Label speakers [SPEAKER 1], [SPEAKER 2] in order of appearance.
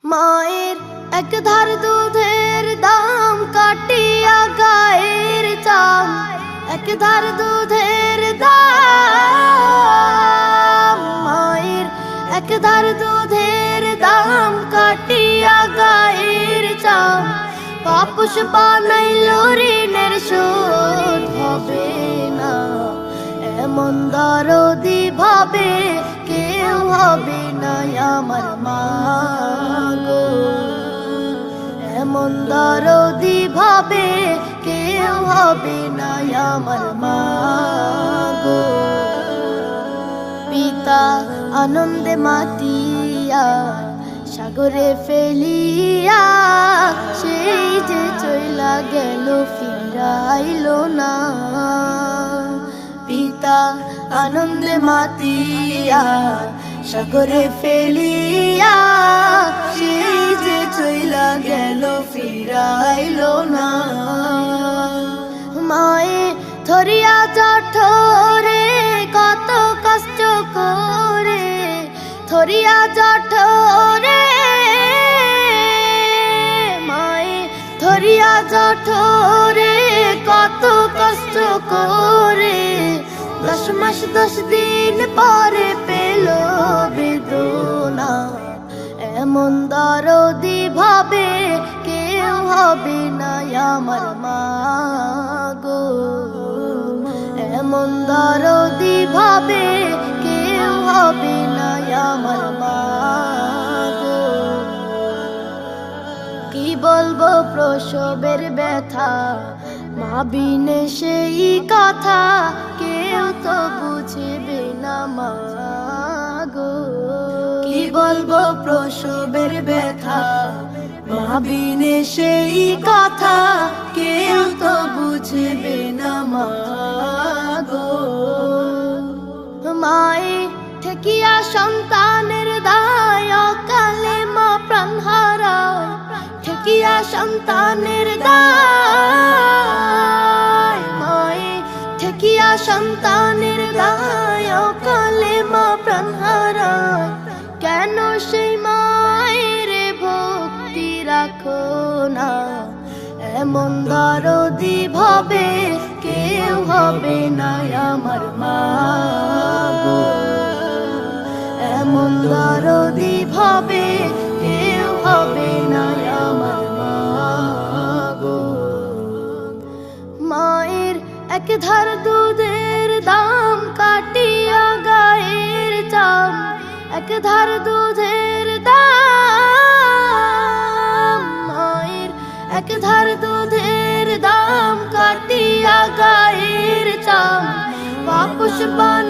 [SPEAKER 1] মায়ের এক ধার দুধের দাম কাটিয়া গায়ের চাম, এক ধার দুধের দাম। মায়ের এক ধার দুধের দাম কাটিয়া গায়ের চাম, পাপুষ বানাইল ঋণের শোধ হবে না। এমন দরদি ভাবে কেউ হবে না আমার মা গো, এমন দরদি ভাবে কেউ হবে না আমার মা গো। পিতা আনন্দে মাতিয়া সাগরে ফেলিয়া, সেই যে চইলা গেল ফিরাইল না। পিতা আনন্দে মাতিয়া সাগরে ফেলিয়া, সেই যে চইলা গেল ফিরাইল না। মায়ে ধরিয়া জঠরে কত কষ্ট করে, ধরিয়া জঠরে মায়ে ধরিয়া জঠরে কত কষ্ট করে, 10 মাস 10 দিন পরে পেল বেদনা। এমন দরদি ভাবে কেউ হবে না আমার মা গো, এমন দরদি ভাবে কেউ হবে না আমার মা গো। কি বলবো প্রসবের ব্যথা, মা বিনে সেই কথা কেউ তো বুঝবে না মা গো। কি বলবো প্রসবের ব্যথা, মা বিনে সেই কথা কেউ তো বুঝবে না মা গো। মায়ে ঠেকিয়া সন্তানের দায়, অকালে মা প্রাণ হারায়। ঠেকিয়া সন্তানের দায়, মায়ে ঠেকিয়া সন্তানের দায়, অকালে মা প্রাণ হারায়। কেন সেই মায়ের ভক্তি রাখো না, এমন দরদি ভাবে কেউ হবে না আমার মা গো, এমন দরদি ভাবে কেউ হবে না আমার মা গো। মায়ের এক ধার দুধের দাম কাটিয়া গায়ের চাম, এক ধার দুধের দাম। মায়ের এক ধার দুধের দাম কাটিয়া গায়ের চাম, পাপুষ বানাইল